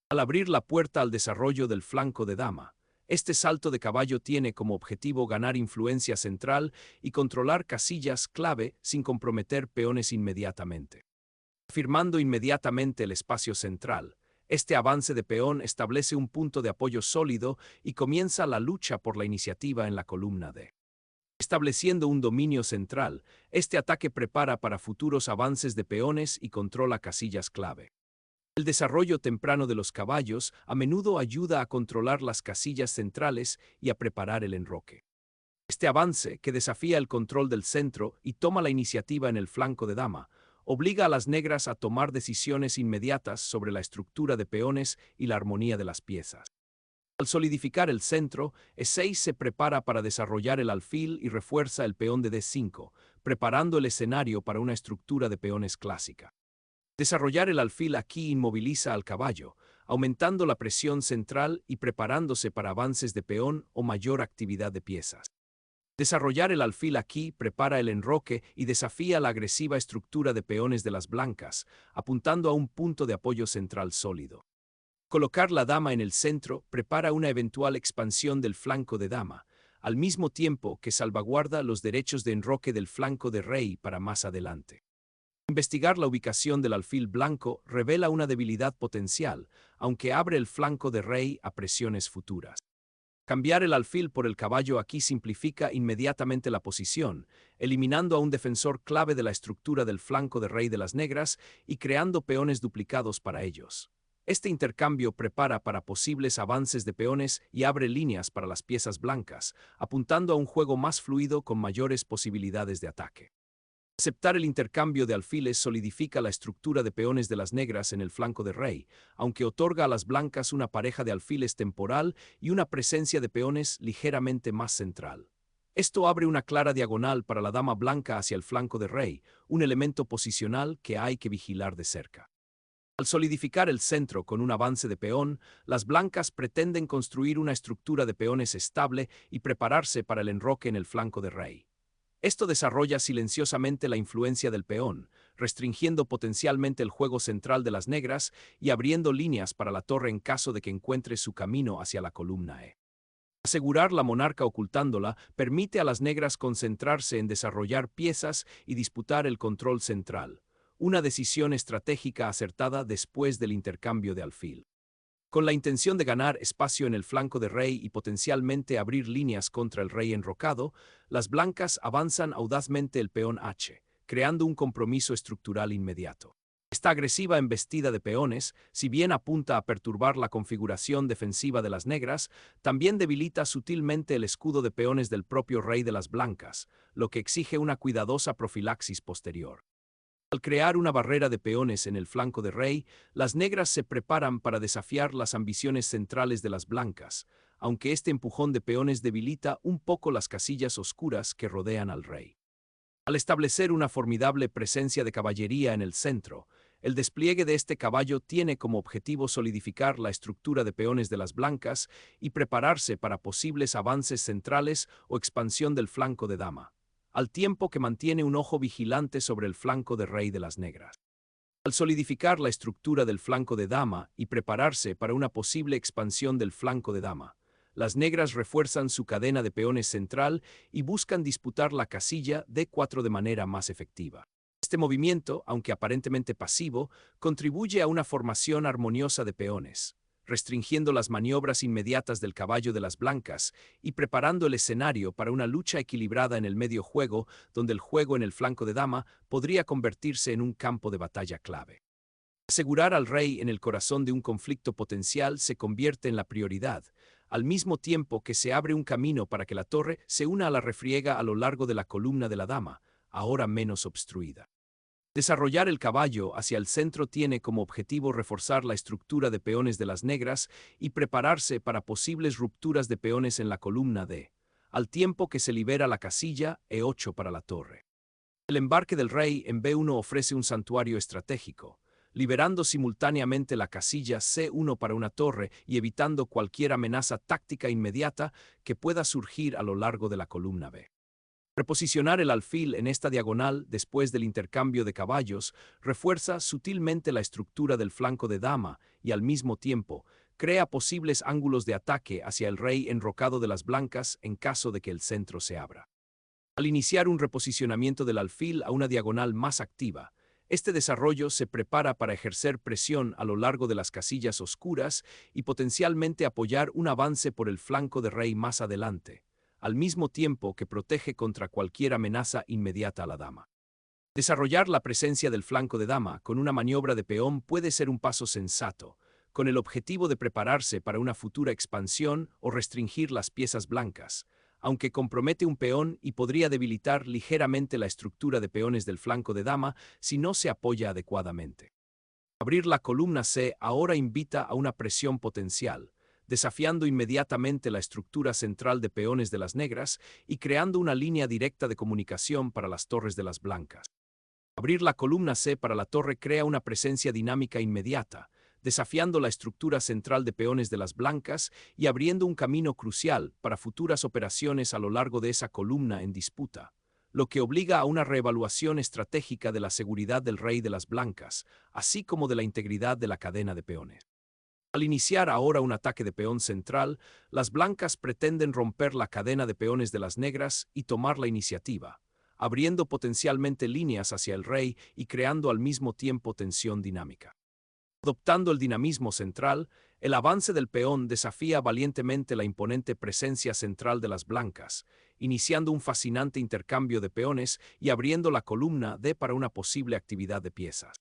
Al abrir la puerta al desarrollo del flanco de dama, este salto de caballo tiene como objetivo ganar influencia central y controlar casillas clave sin comprometer peones inmediatamente. Firmando inmediatamente el espacio central, este avance de peón establece un punto de apoyo sólido y comienza la lucha por la iniciativa en la columna D. Estableciendo un dominio central, este ataque prepara para futuros avances de peones y controla casillas clave. El desarrollo temprano de los caballos a menudo ayuda a controlar las casillas centrales y a preparar el enroque. Este avance, que desafía el control del centro y toma la iniciativa en el flanco de dama, obliga a las negras a tomar decisiones inmediatas sobre la estructura de peones y la armonía de las piezas. Al solidificar el centro, E6 se prepara para desarrollar el alfil y refuerza el peón de D5, preparando el escenario para una estructura de peones clásica. Desarrollar el alfil aquí inmoviliza al caballo, aumentando la presión central y preparándose para avances de peón o mayor actividad de piezas. Desarrollar el alfil aquí prepara el enroque y desafía la agresiva estructura de peones de las blancas, apuntando a un punto de apoyo central sólido. Colocar la dama en el centro prepara una eventual expansión del flanco de dama, al mismo tiempo que salvaguarda los derechos de enroque del flanco de rey para más adelante. Investigar la ubicación del alfil blanco revela una debilidad potencial, aunque abre el flanco de rey a presiones futuras. Cambiar el alfil por el caballo aquí simplifica inmediatamente la posición, eliminando a un defensor clave de la estructura del flanco de rey de las negras y creando peones duplicados para ellos. Este intercambio prepara para posibles avances de peones y abre líneas para las piezas blancas, apuntando a un juego más fluido con mayores posibilidades de ataque. Aceptar el intercambio de alfiles solidifica la estructura de peones de las negras en el flanco de rey, aunque otorga a las blancas una pareja de alfiles temporal y una presencia de peones ligeramente más central. Esto abre una clara diagonal para la dama blanca hacia el flanco de rey, un elemento posicional que hay que vigilar de cerca. Al solidificar el centro con un avance de peón, las blancas pretenden construir una estructura de peones estable y prepararse para el enroque en el flanco de rey. Esto desarrolla silenciosamente la influencia del peón, restringiendo potencialmente el juego central de las negras y abriendo líneas para la torre en caso de que encuentre su camino hacia la columna E. Asegurar la monarca ocultándola permite a las negras concentrarse en desarrollar piezas y disputar el control central, una decisión estratégica acertada después del intercambio de alfil. Con la intención de ganar espacio en el flanco de rey y potencialmente abrir líneas contra el rey enrocado, las blancas avanzan audazmente el peón H, creando un compromiso estructural inmediato. Esta agresiva embestida de peones, si bien apunta a perturbar la configuración defensiva de las negras, también debilita sutilmente el escudo de peones del propio rey de las blancas, lo que exige una cuidadosa profilaxis posterior. Al crear una barrera de peones en el flanco de rey, las negras se preparan para desafiar las ambiciones centrales de las blancas, aunque este empujón de peones debilita un poco las casillas oscuras que rodean al rey. Al establecer una formidable presencia de caballería en el centro, el despliegue de este caballo tiene como objetivo solidificar la estructura de peones de las blancas y prepararse para posibles avances centrales o expansión del flanco de dama, al tiempo que mantiene un ojo vigilante sobre el flanco de rey de las negras. Al solidificar la estructura del flanco de dama y prepararse para una posible expansión del flanco de dama, las negras refuerzan su cadena de peones central y buscan disputar la casilla D4 de manera más efectiva. Este movimiento, aunque aparentemente pasivo, contribuye a una formación armoniosa de peones, restringiendo las maniobras inmediatas del caballo de las blancas y preparando el escenario para una lucha equilibrada en el medio juego, donde el juego en el flanco de dama podría convertirse en un campo de batalla clave. Asegurar al rey en el corazón de un conflicto potencial se convierte en la prioridad, al mismo tiempo que se abre un camino para que la torre se una a la refriega a lo largo de la columna de la dama, ahora menos obstruida. Desarrollar el caballo hacia el centro tiene como objetivo reforzar la estructura de peones de las negras y prepararse para posibles rupturas de peones en la columna D, al tiempo que se libera la casilla E8 para la torre. El embarque del rey en B1 ofrece un santuario estratégico, liberando simultáneamente la casilla C1 para una torre y evitando cualquier amenaza táctica inmediata que pueda surgir a lo largo de la columna B. Reposicionar el alfil en esta diagonal después del intercambio de caballos refuerza sutilmente la estructura del flanco de dama y al mismo tiempo crea posibles ángulos de ataque hacia el rey enrocado de las blancas en caso de que el centro se abra. Al iniciar un reposicionamiento del alfil a una diagonal más activa, este desarrollo se prepara para ejercer presión a lo largo de las casillas oscuras y potencialmente apoyar un avance por el flanco de rey más adelante, al mismo tiempo que protege contra cualquier amenaza inmediata a la dama. Desarrollar la presencia del flanco de dama con una maniobra de peón puede ser un paso sensato, con el objetivo de prepararse para una futura expansión o restringir las piezas blancas, aunque compromete un peón y podría debilitar ligeramente la estructura de peones del flanco de dama si no se apoya adecuadamente. Abrir la columna C ahora invita a una presión potencial, desafiando inmediatamente la estructura central de peones de las negras y creando una línea directa de comunicación para las torres de las blancas. Abrir la columna C para la torre crea una presencia dinámica inmediata, desafiando la estructura central de peones de las blancas y abriendo un camino crucial para futuras operaciones a lo largo de esa columna en disputa, lo que obliga a una reevaluación estratégica de la seguridad del rey de las blancas, así como de la integridad de la cadena de peones. Al iniciar ahora un ataque de peón central, las blancas pretenden romper la cadena de peones de las negras y tomar la iniciativa, abriendo potencialmente líneas hacia el rey y creando al mismo tiempo tensión dinámica. Adoptando el dinamismo central, el avance del peón desafía valientemente la imponente presencia central de las blancas, iniciando un fascinante intercambio de peones y abriendo la columna D para una posible actividad de piezas.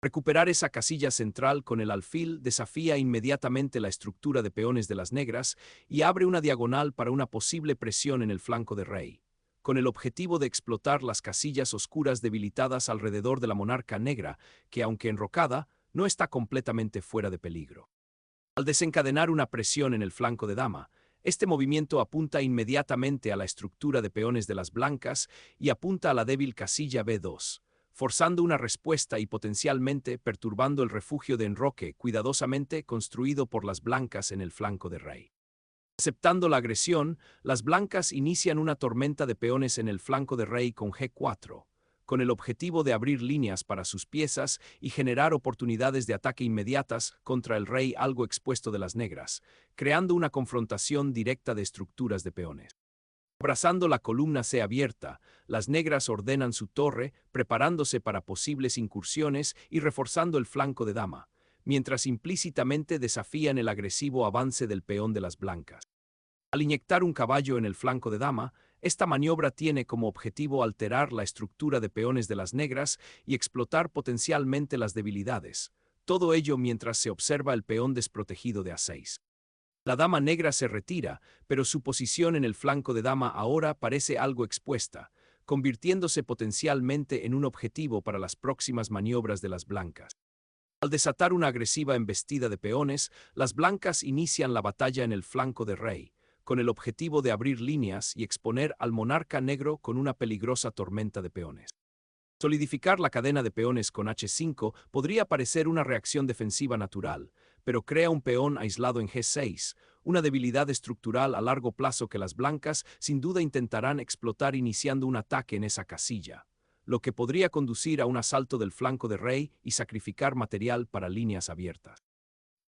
Recuperar esa casilla central con el alfil desafía inmediatamente la estructura de peones de las negras y abre una diagonal para una posible presión en el flanco de rey, con el objetivo de explotar las casillas oscuras debilitadas alrededor de la monarca negra, que aunque enrocada, no está completamente fuera de peligro. Al desencadenar una presión en el flanco de dama, este movimiento apunta inmediatamente a la estructura de peones de las blancas y apunta a la débil casilla B2, forzando una respuesta y potencialmente perturbando el refugio de enroque cuidadosamente construido por las blancas en el flanco de rey. Aceptando la agresión, las blancas inician una tormenta de peones en el flanco de rey con G4, con el objetivo de abrir líneas para sus piezas y generar oportunidades de ataque inmediatas contra el rey algo expuesto de las negras, creando una confrontación directa de estructuras de peones. Abrazando la columna C abierta, las negras ordenan su torre, preparándose para posibles incursiones y reforzando el flanco de dama, mientras implícitamente desafían el agresivo avance del peón de las blancas. Al inyectar un caballo en el flanco de dama, esta maniobra tiene como objetivo alterar la estructura de peones de las negras y explotar potencialmente las debilidades, todo ello mientras se observa el peón desprotegido de A6. La dama negra se retira, pero su posición en el flanco de dama ahora parece algo expuesta, convirtiéndose potencialmente en un objetivo para las próximas maniobras de las blancas. Al desatar una agresiva embestida de peones, las blancas inician la batalla en el flanco de rey, con el objetivo de abrir líneas y exponer al monarca negro con una peligrosa tormenta de peones. Solidificar la cadena de peones con H5 podría parecer una reacción defensiva natural, pero crea un peón aislado en G6, una debilidad estructural a largo plazo que las blancas sin duda intentarán explotar iniciando un ataque en esa casilla, lo que podría conducir a un asalto del flanco de rey y sacrificar material para líneas abiertas.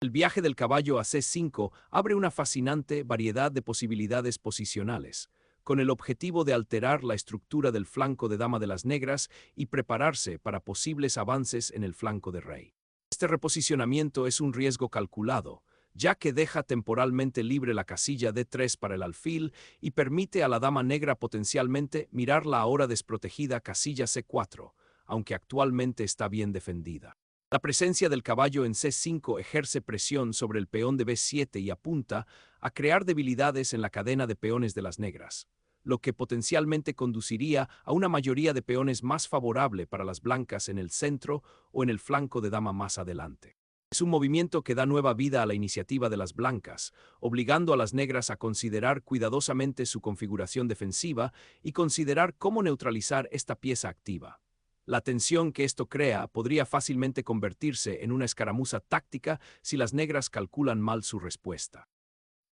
El viaje del caballo a C5 abre una fascinante variedad de posibilidades posicionales, con el objetivo de alterar la estructura del flanco de dama de las negras y prepararse para posibles avances en el flanco de rey. Este reposicionamiento es un riesgo calculado, ya que deja temporalmente libre la casilla D3 para el alfil y permite a la dama negra potencialmente mirar la ahora desprotegida casilla C4, aunque actualmente está bien defendida. La presencia del caballo en C5 ejerce presión sobre el peón de B7 y apunta a crear debilidades en la cadena de peones de las negras, lo que potencialmente conduciría a una mayoría de peones más favorable para las blancas en el centro o en el flanco de dama más adelante. Es un movimiento que da nueva vida a la iniciativa de las blancas, obligando a las negras a considerar cuidadosamente su configuración defensiva y considerar cómo neutralizar esta pieza activa. La tensión que esto crea podría fácilmente convertirse en una escaramuza táctica si las negras calculan mal su respuesta.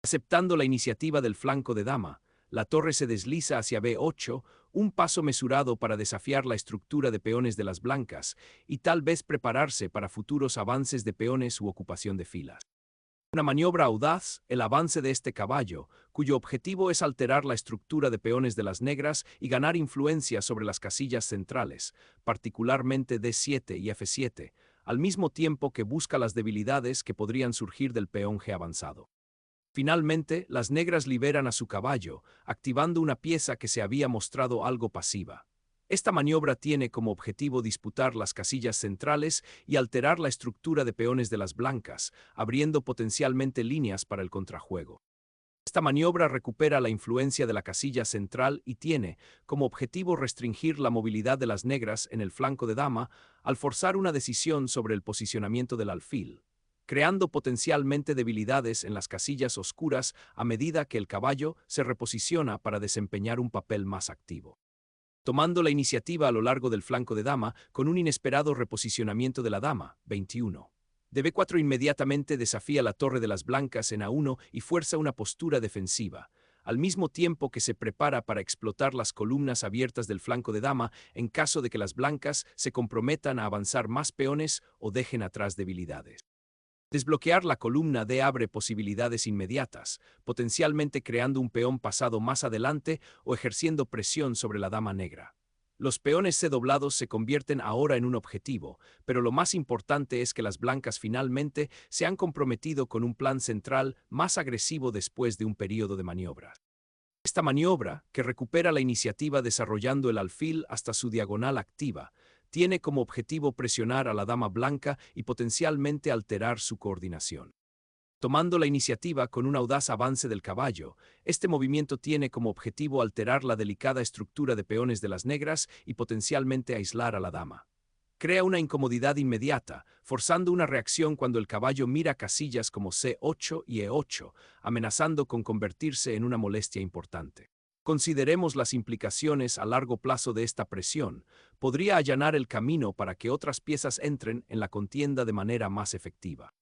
Aceptando la iniciativa del flanco de dama, la torre se desliza hacia B8, un paso mesurado para desafiar la estructura de peones de las blancas y tal vez prepararse para futuros avances de peones u ocupación de filas. Una maniobra audaz, el avance de este caballo, cuyo objetivo es alterar la estructura de peones de las negras y ganar influencia sobre las casillas centrales, particularmente D7 y F7, al mismo tiempo que busca las debilidades que podrían surgir del peón G avanzado. Finalmente, las negras liberan a su caballo, activando una pieza que se había mostrado algo pasiva. Esta maniobra tiene como objetivo disputar las casillas centrales y alterar la estructura de peones de las blancas, abriendo potencialmente líneas para el contrajuego. Esta maniobra recupera la influencia de la casilla central y tiene como objetivo restringir la movilidad de las negras en el flanco de dama al forzar una decisión sobre el posicionamiento del alfil, creando potencialmente debilidades en las casillas oscuras a medida que el caballo se reposiciona para desempeñar un papel más activo. Tomando la iniciativa a lo largo del flanco de dama con un inesperado reposicionamiento de la dama, 21. De B4 inmediatamente desafía la torre de las blancas en A1 y fuerza una postura defensiva, al mismo tiempo que se prepara para explotar las columnas abiertas del flanco de dama en caso de que las blancas se comprometan a avanzar más peones o dejen atrás debilidades. Desbloquear la columna D abre posibilidades inmediatas, potencialmente creando un peón pasado más adelante o ejerciendo presión sobre la dama negra. Los peones C doblados se convierten ahora en un objetivo, pero lo más importante es que las blancas finalmente se han comprometido con un plan central más agresivo después de un periodo de maniobras. Esta maniobra, que recupera la iniciativa desarrollando el alfil hasta su diagonal activa, tiene como objetivo presionar a la dama blanca y potencialmente alterar su coordinación. Tomando la iniciativa con un audaz avance del caballo, este movimiento tiene como objetivo alterar la delicada estructura de peones de las negras y potencialmente aislar a la dama. Crea una incomodidad inmediata, forzando una reacción cuando el caballo mira casillas como C8 y E8, amenazando con convertirse en una molestia importante. Consideremos las implicaciones a largo plazo de esta presión. Podría allanar el camino para que otras piezas entren en la contienda de manera más efectiva.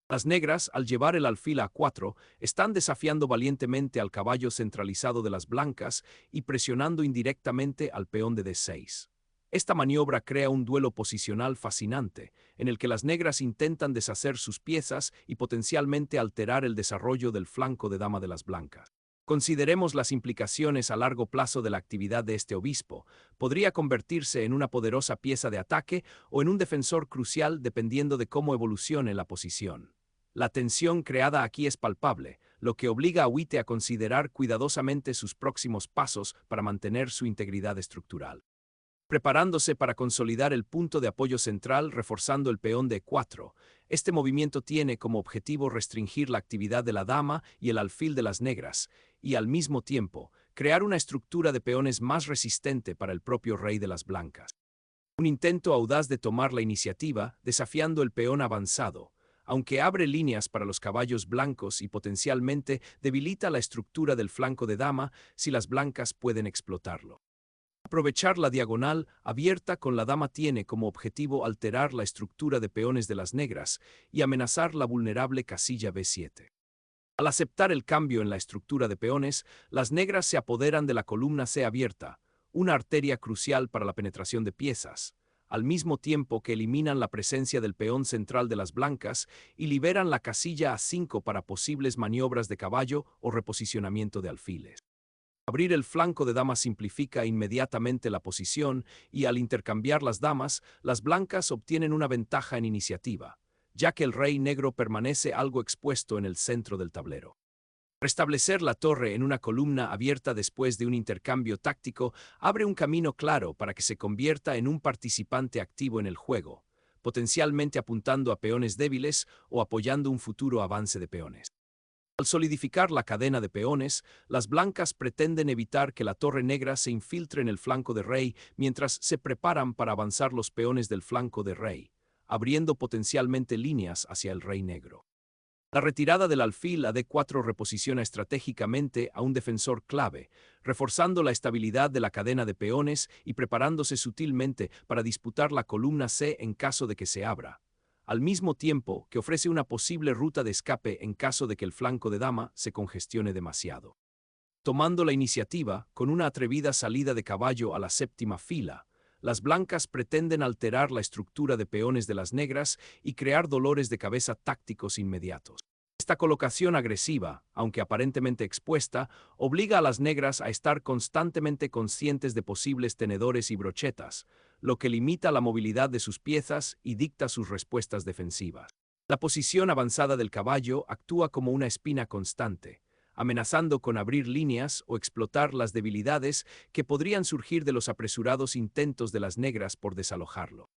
Las negras, al llevar el alfil a 4, están desafiando valientemente al caballo centralizado de las blancas y presionando indirectamente al peón de D6. Esta maniobra crea un duelo posicional fascinante, en el que las negras intentan deshacer sus piezas y potencialmente alterar el desarrollo del flanco de dama de las blancas. Consideremos las implicaciones a largo plazo de la actividad de este obispo. Podría convertirse en una poderosa pieza de ataque o en un defensor crucial dependiendo de cómo evolucione la posición. La tensión creada aquí es palpable, lo que obliga a Witte a considerar cuidadosamente sus próximos pasos para mantener su integridad estructural. Preparándose para consolidar el punto de apoyo central reforzando el peón de 4. Este movimiento tiene como objetivo restringir la actividad de la dama y el alfil de las negras, y al mismo tiempo, crear una estructura de peones más resistente para el propio rey de las blancas. Un intento audaz de tomar la iniciativa, desafiando el peón avanzado, aunque abre líneas para los caballos blancos y potencialmente debilita la estructura del flanco de dama si las blancas pueden explotarlo. Aprovechar la diagonal abierta con la dama tiene como objetivo alterar la estructura de peones de las negras y amenazar la vulnerable casilla B7. Al aceptar el cambio en la estructura de peones, las negras se apoderan de la columna C abierta, una arteria crucial para la penetración de piezas, al mismo tiempo que eliminan la presencia del peón central de las blancas y liberan la casilla A5 para posibles maniobras de caballo o reposicionamiento de alfiles. Abrir el flanco de dama simplifica inmediatamente la posición y al intercambiar las damas, las blancas obtienen una ventaja en iniciativa, ya que el rey negro permanece algo expuesto en el centro del tablero. Restablecer la torre en una columna abierta después de un intercambio táctico abre un camino claro para que se convierta en un participante activo en el juego, potencialmente apuntando a peones débiles o apoyando un futuro avance de peones. Al solidificar la cadena de peones, las blancas pretenden evitar que la torre negra se infiltre en el flanco de rey mientras se preparan para avanzar los peones del flanco de rey, abriendo potencialmente líneas hacia el rey negro. La retirada del alfil a D4 reposiciona estratégicamente a un defensor clave, reforzando la estabilidad de la cadena de peones y preparándose sutilmente para disputar la columna C en caso de que se abra, al mismo tiempo que ofrece una posible ruta de escape en caso de que el flanco de dama se congestione demasiado. Tomando la iniciativa, con una atrevida salida de caballo a la séptima fila, las blancas pretenden alterar la estructura de peones de las negras y crear dolores de cabeza tácticos inmediatos. Esta colocación agresiva, aunque aparentemente expuesta, obliga a las negras a estar constantemente conscientes de posibles tenedores y brochetas, lo que limita la movilidad de sus piezas y dicta sus respuestas defensivas. La posición avanzada del caballo actúa como una espina constante, amenazando con abrir líneas o explotar las debilidades que podrían surgir de los apresurados intentos de las negras por desalojarlo.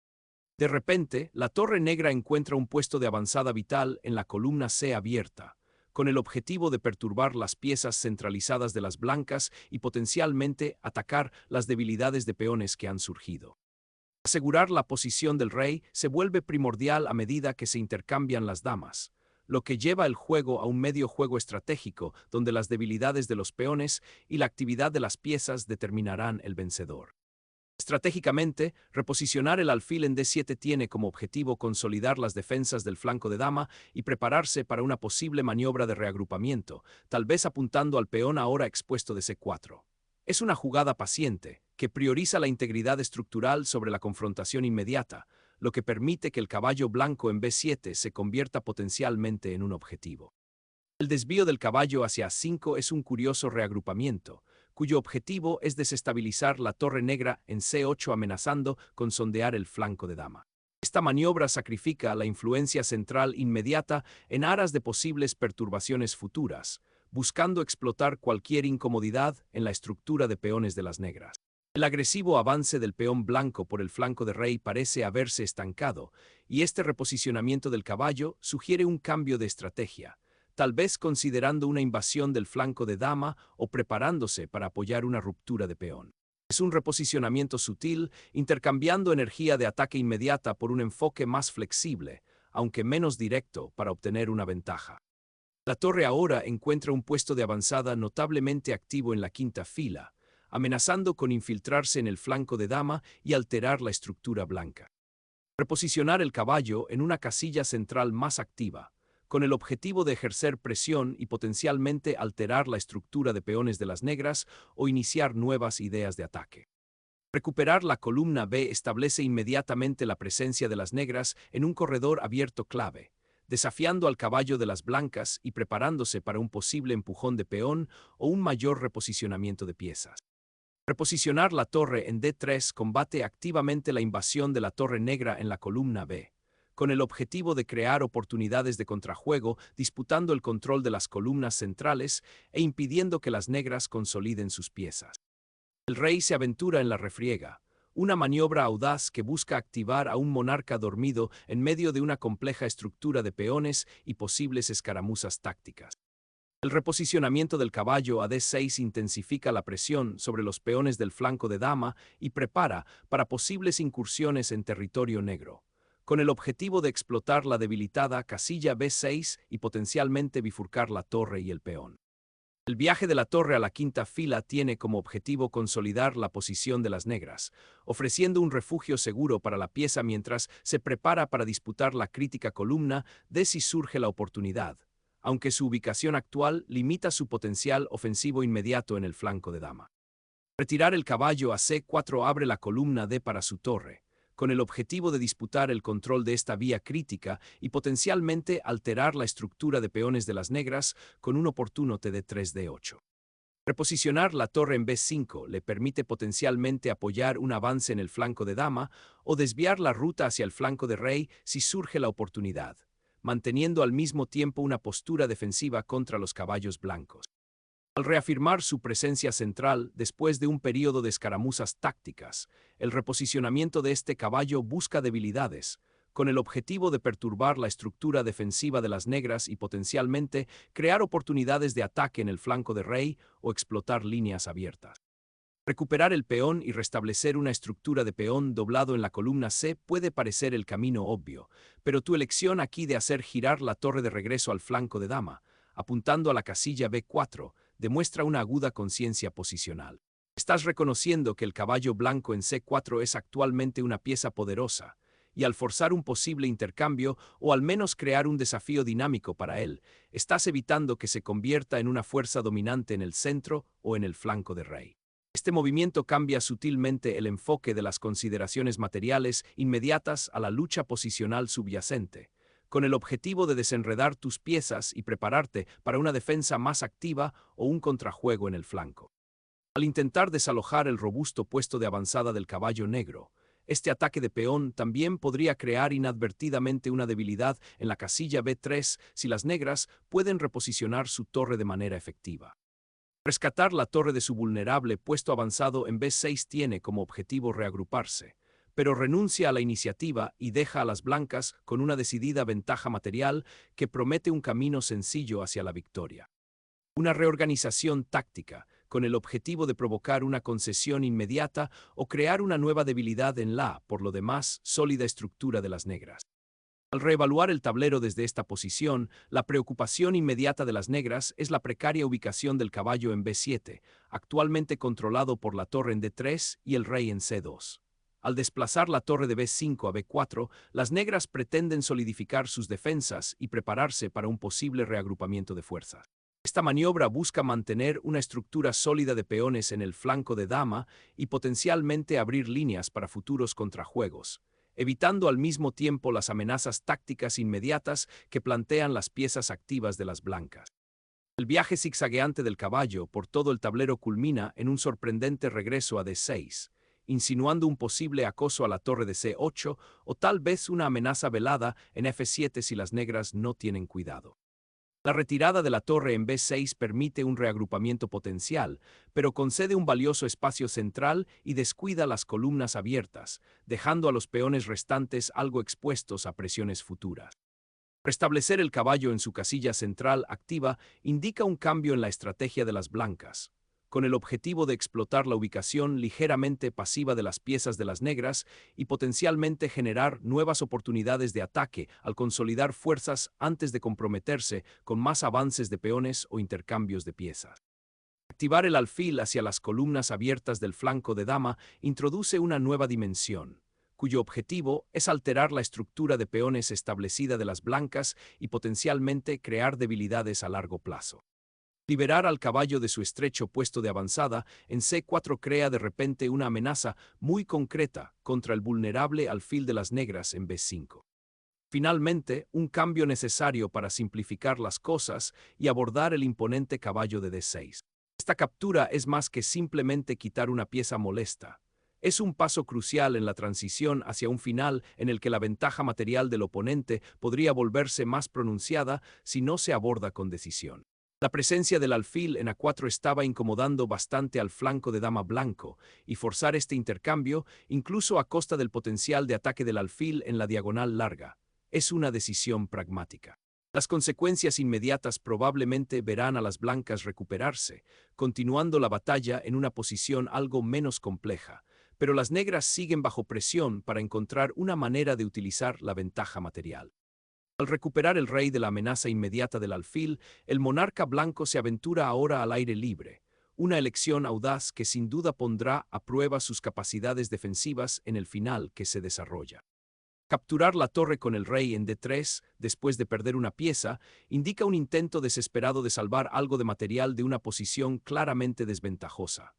De repente, la torre negra encuentra un puesto de avanzada vital en la columna C abierta, con el objetivo de perturbar las piezas centralizadas de las blancas y potencialmente atacar las debilidades de peones que han surgido. Asegurar la posición del rey se vuelve primordial a medida que se intercambian las damas, lo que lleva el juego a un medio juego estratégico donde las debilidades de los peones y la actividad de las piezas determinarán el vencedor. Estratégicamente, reposicionar el alfil en D7 tiene como objetivo consolidar las defensas del flanco de dama y prepararse para una posible maniobra de reagrupamiento, tal vez apuntando al peón ahora expuesto de C4. Es una jugada paciente, que prioriza la integridad estructural sobre la confrontación inmediata, lo que permite que el caballo blanco en B7 se convierta potencialmente en un objetivo. El desvío del caballo hacia A5 es un curioso reagrupamiento, cuyo objetivo es desestabilizar la torre negra en C8 amenazando con sondear el flanco de dama. Esta maniobra sacrifica la influencia central inmediata en aras de posibles perturbaciones futuras, buscando explotar cualquier incomodidad en la estructura de peones de las negras. El agresivo avance del peón blanco por el flanco de rey parece haberse estancado, y este reposicionamiento del caballo sugiere un cambio de estrategia, tal vez considerando una invasión del flanco de dama o preparándose para apoyar una ruptura de peón. Es un reposicionamiento sutil, intercambiando energía de ataque inmediata por un enfoque más flexible, aunque menos directo, para obtener una ventaja. La torre ahora encuentra un puesto de avanzada notablemente activo en la quinta fila, amenazando con infiltrarse en el flanco de dama y alterar la estructura blanca. Reposicionar el caballo en una casilla central más activa, con el objetivo de ejercer presión y potencialmente alterar la estructura de peones de las negras o iniciar nuevas ideas de ataque. Recuperar la columna B establece inmediatamente la presencia de las negras en un corredor abierto clave, desafiando al caballo de las blancas y preparándose para un posible empujón de peón o un mayor reposicionamiento de piezas. Reposicionar la torre en D3 combate activamente la invasión de la torre negra en la columna B, con el objetivo de crear oportunidades de contrajuego disputando el control de las columnas centrales e impidiendo que las negras consoliden sus piezas. El rey se aventura en la refriega, una maniobra audaz que busca activar a un monarca dormido en medio de una compleja estructura de peones y posibles escaramuzas tácticas. El reposicionamiento del caballo a D6 intensifica la presión sobre los peones del flanco de dama y prepara para posibles incursiones en territorio negro, con el objetivo de explotar la debilitada casilla B6 y potencialmente bifurcar la torre y el peón. El viaje de la torre a la quinta fila tiene como objetivo consolidar la posición de las negras, ofreciendo un refugio seguro para la pieza mientras se prepara para disputar la crítica columna de si surge la oportunidad, aunque su ubicación actual limita su potencial ofensivo inmediato en el flanco de dama. Retirar el caballo a C4 abre la columna D para su torre, con el objetivo de disputar el control de esta vía crítica y potencialmente alterar la estructura de peones de las negras con un oportuno TD3-D8. Reposicionar la torre en B5 le permite potencialmente apoyar un avance en el flanco de dama o desviar la ruta hacia el flanco de rey si surge la oportunidad, manteniendo al mismo tiempo una postura defensiva contra los caballos blancos. Al reafirmar su presencia central después de un período de escaramuzas tácticas, el reposicionamiento de este caballo busca debilidades, con el objetivo de perturbar la estructura defensiva de las negras y potencialmente crear oportunidades de ataque en el flanco de rey o explotar líneas abiertas. Recuperar el peón y restablecer una estructura de peón doblado en la columna C puede parecer el camino obvio, pero tu elección aquí de hacer girar la torre de regreso al flanco de dama, apuntando a la casilla B4, demuestra una aguda conciencia posicional. Estás reconociendo que el caballo blanco en C4 es actualmente una pieza poderosa, y al forzar un posible intercambio o al menos crear un desafío dinámico para él, estás evitando que se convierta en una fuerza dominante en el centro o en el flanco de rey. Este movimiento cambia sutilmente el enfoque de las consideraciones materiales inmediatas a la lucha posicional subyacente, con el objetivo de desenredar tus piezas y prepararte para una defensa más activa o un contrajuego en el flanco. Al intentar desalojar el robusto puesto de avanzada del caballo negro, este ataque de peón también podría crear inadvertidamente una debilidad en la casilla B3 si las negras pueden reposicionar su torre de manera efectiva. Rescatar la torre de su vulnerable puesto avanzado en B6 tiene como objetivo reagruparse, pero renuncia a la iniciativa y deja a las blancas con una decidida ventaja material que promete un camino sencillo hacia la victoria. Una reorganización táctica, con el objetivo de provocar una concesión inmediata o crear una nueva debilidad en la, por lo demás, sólida estructura de las negras. Al reevaluar el tablero desde esta posición, la preocupación inmediata de las negras es la precaria ubicación del caballo en B7, actualmente controlado por la torre en D3 y el rey en C2. Al desplazar la torre de B5 a B4, las negras pretenden solidificar sus defensas y prepararse para un posible reagrupamiento de fuerzas. Esta maniobra busca mantener una estructura sólida de peones en el flanco de dama y potencialmente abrir líneas para futuros contrajuegos, evitando al mismo tiempo las amenazas tácticas inmediatas que plantean las piezas activas de las blancas. El viaje zigzagueante del caballo por todo el tablero culmina en un sorprendente regreso a D6, insinuando un posible acoso a la torre de C8 o tal vez una amenaza velada en F7 si las negras no tienen cuidado. La retirada de la torre en B6 permite un reagrupamiento potencial, pero concede un valioso espacio central y descuida las columnas abiertas, dejando a los peones restantes algo expuestos a presiones futuras. Restablecer el caballo en su casilla central activa indica un cambio en la estrategia de las blancas, con el objetivo de explotar la ubicación ligeramente pasiva de las piezas de las negras y potencialmente generar nuevas oportunidades de ataque al consolidar fuerzas antes de comprometerse con más avances de peones o intercambios de piezas. Activar el alfil hacia las columnas abiertas del flanco de dama introduce una nueva dimensión, cuyo objetivo es alterar la estructura de peones establecida de las blancas y potencialmente crear debilidades a largo plazo. Liberar al caballo de su estrecho puesto de avanzada en C4 crea de repente una amenaza muy concreta contra el vulnerable alfil de las negras en B5. Finalmente, un cambio necesario para simplificar las cosas y abordar el imponente caballo de D6. Esta captura es más que simplemente quitar una pieza molesta. Es un paso crucial en la transición hacia un final en el que la ventaja material del oponente podría volverse más pronunciada si no se aborda con decisión. La presencia del alfil en A4 estaba incomodando bastante al flanco de dama blanco, y forzar este intercambio, incluso a costa del potencial de ataque del alfil en la diagonal larga, es una decisión pragmática. Las consecuencias inmediatas probablemente verán a las blancas recuperarse, continuando la batalla en una posición algo menos compleja, pero las negras siguen bajo presión para encontrar una manera de utilizar la ventaja material. Al recuperar el rey de la amenaza inmediata del alfil, el monarca blanco se aventura ahora al aire libre, una elección audaz que sin duda pondrá a prueba sus capacidades defensivas en el final que se desarrolla. Capturar la torre con el rey en D3, después de perder una pieza, indica un intento desesperado de salvar algo de material de una posición claramente desventajosa.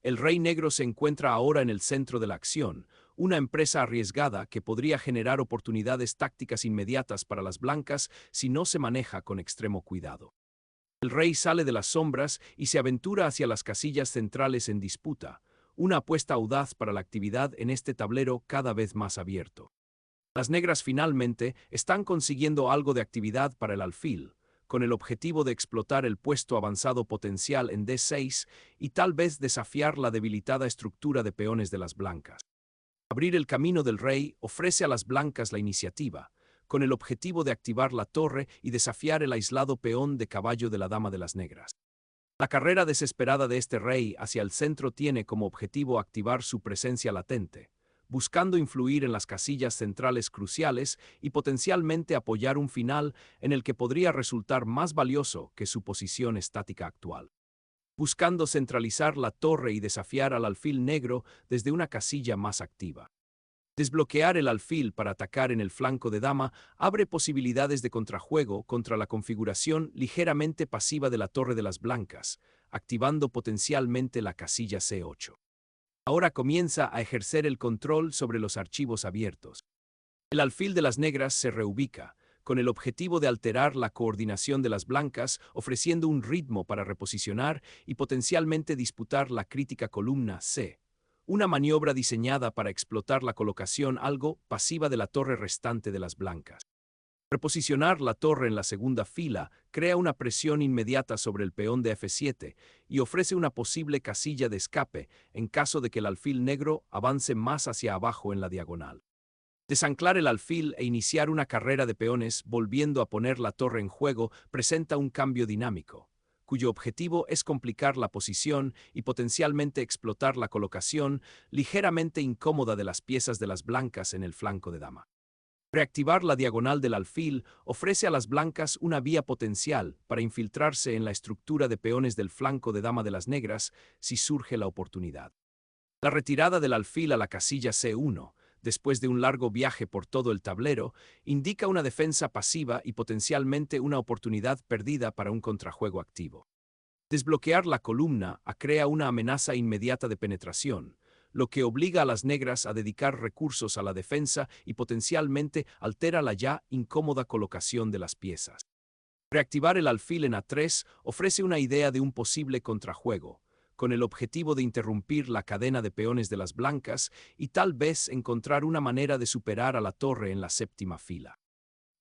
El rey negro se encuentra ahora en el centro de la acción, una empresa arriesgada que podría generar oportunidades tácticas inmediatas para las blancas si no se maneja con extremo cuidado. El rey sale de las sombras y se aventura hacia las casillas centrales en disputa, una apuesta audaz para la actividad en este tablero cada vez más abierto. Las negras finalmente están consiguiendo algo de actividad para el alfil, con el objetivo de explotar el puesto avanzado potencial en D6 y tal vez desafiar la debilitada estructura de peones de las blancas. Abrir el camino del rey ofrece a las blancas la iniciativa, con el objetivo de activar la torre y desafiar el aislado peón de caballo de la dama de las negras. La carrera desesperada de este rey hacia el centro tiene como objetivo activar su presencia latente, buscando influir en las casillas centrales cruciales y potencialmente apoyar un final en el que podría resultar más valioso que su posición estática actual. Buscando centralizar la torre y desafiar al alfil negro desde una casilla más activa. Desbloquear el alfil para atacar en el flanco de dama abre posibilidades de contrajuego contra la configuración ligeramente pasiva de la torre de las blancas, activando potencialmente la casilla C8. Ahora comienza a ejercer el control sobre los archivos abiertos. El alfil de las negras se reubica, con el objetivo de alterar la coordinación de las blancas, ofreciendo un ritmo para reposicionar y potencialmente disputar la crítica columna C, una maniobra diseñada para explotar la colocación algo pasiva de la torre restante de las blancas. Reposicionar la torre en la segunda fila crea una presión inmediata sobre el peón de F7 y ofrece una posible casilla de escape en caso de que el alfil negro avance más hacia abajo en la diagonal. Desanclar el alfil e iniciar una carrera de peones volviendo a poner la torre en juego presenta un cambio dinámico, cuyo objetivo es complicar la posición y potencialmente explotar la colocación ligeramente incómoda de las piezas de las blancas en el flanco de dama. Reactivar la diagonal del alfil ofrece a las blancas una vía potencial para infiltrarse en la estructura de peones del flanco de dama de las negras si surge la oportunidad. La retirada del alfil a la casilla C1, después de un largo viaje por todo el tablero, indica una defensa pasiva y potencialmente una oportunidad perdida para un contrajuego activo. Desbloquear la columna crea una amenaza inmediata de penetración, lo que obliga a las negras a dedicar recursos a la defensa y potencialmente altera la ya incómoda colocación de las piezas. Reactivar el alfil en A3 ofrece una idea de un posible contrajuego, con el objetivo de interrumpir la cadena de peones de las blancas y tal vez encontrar una manera de superar a la torre en la séptima fila.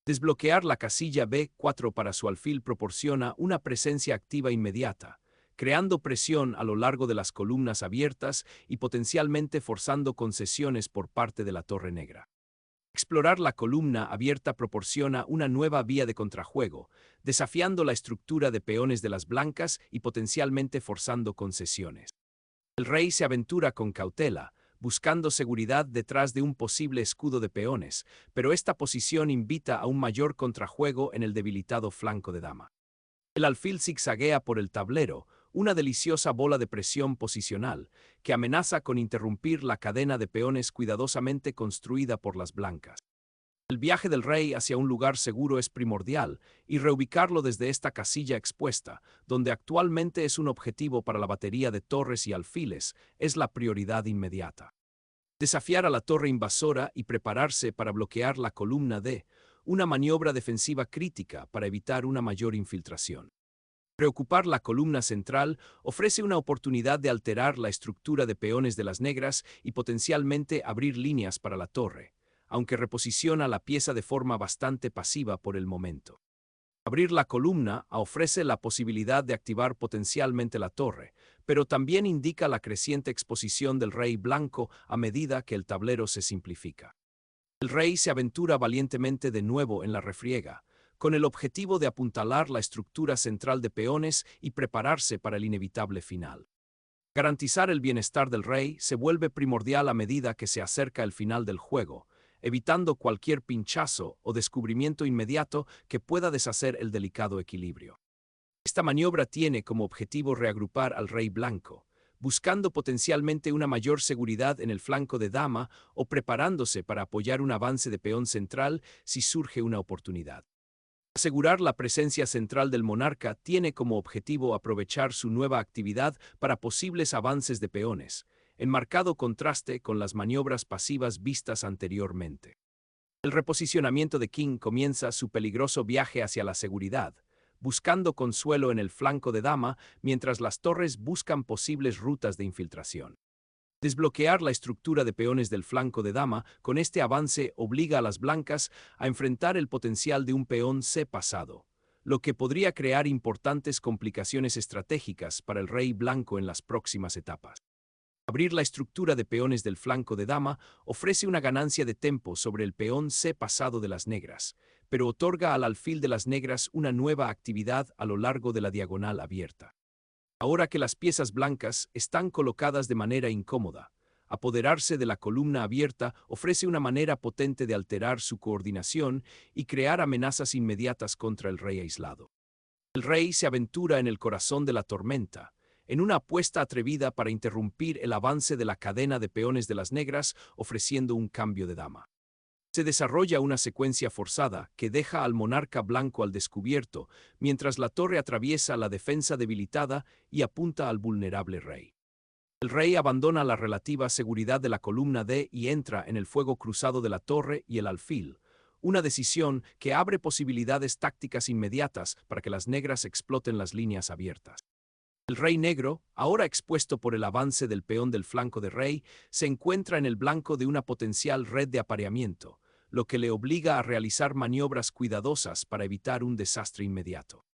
Desbloquear la casilla B4 para su alfil proporciona una presencia activa inmediata, creando presión a lo largo de las columnas abiertas y potencialmente forzando concesiones por parte de la torre negra. Explorar la columna abierta proporciona una nueva vía de contrajuego, desafiando la estructura de peones de las blancas y potencialmente forzando concesiones. El rey se aventura con cautela, buscando seguridad detrás de un posible escudo de peones, pero esta posición invita a un mayor contrajuego en el debilitado flanco de dama. El alfil zigzaguea por el tablero, una deliciosa bola de presión posicional, que amenaza con interrumpir la cadena de peones cuidadosamente construida por las blancas. El viaje del rey hacia un lugar seguro es primordial, y reubicarlo desde esta casilla expuesta, donde actualmente es un objetivo para la batería de torres y alfiles, es la prioridad inmediata. Desafiar a la torre invasora y prepararse para bloquear la columna D, una maniobra defensiva crítica para evitar una mayor infiltración. Preocupar la columna central ofrece una oportunidad de alterar la estructura de peones de las negras y potencialmente abrir líneas para la torre, aunque reposiciona la pieza de forma bastante pasiva por el momento. Abrir la columna ofrece la posibilidad de activar potencialmente la torre, pero también indica la creciente exposición del rey blanco a medida que el tablero se simplifica. El rey se aventura valientemente de nuevo en la refriega, con el objetivo de apuntalar la estructura central de peones y prepararse para el inevitable final. Garantizar el bienestar del rey se vuelve primordial a medida que se acerca el final del juego, evitando cualquier pinchazo o descubrimiento inmediato que pueda deshacer el delicado equilibrio. Esta maniobra tiene como objetivo reagrupar al rey blanco, buscando potencialmente una mayor seguridad en el flanco de dama o preparándose para apoyar un avance de peón central si surge una oportunidad. Asegurar la presencia central del monarca tiene como objetivo aprovechar su nueva actividad para posibles avances de peones, en marcado contraste con las maniobras pasivas vistas anteriormente. El reposicionamiento de King comienza su peligroso viaje hacia la seguridad, buscando consuelo en el flanco de dama mientras las torres buscan posibles rutas de infiltración. Desbloquear la estructura de peones del flanco de dama con este avance obliga a las blancas a enfrentar el potencial de un peón C pasado, lo que podría crear importantes complicaciones estratégicas para el rey blanco en las próximas etapas. Abrir la estructura de peones del flanco de dama ofrece una ganancia de tempo sobre el peón C pasado de las negras, pero otorga al alfil de las negras una nueva actividad a lo largo de la diagonal abierta. Ahora que las piezas blancas están colocadas de manera incómoda, apoderarse de la columna abierta ofrece una manera potente de alterar su coordinación y crear amenazas inmediatas contra el rey aislado. El rey se aventura en el corazón de la tormenta, en una apuesta atrevida para interrumpir el avance de la cadena de peones de las negras, ofreciendo un cambio de dama. Se desarrolla una secuencia forzada que deja al monarca blanco al descubierto, mientras la torre atraviesa la defensa debilitada y apunta al vulnerable rey. El rey abandona la relativa seguridad de la columna D y entra en el fuego cruzado de la torre y el alfil, una decisión que abre posibilidades tácticas inmediatas para que las negras exploten las líneas abiertas. El rey negro, ahora expuesto por el avance del peón del flanco de rey, se encuentra en el blanco de una potencial red de apareamiento, lo que le obliga a realizar maniobras cuidadosas para evitar un desastre inmediato.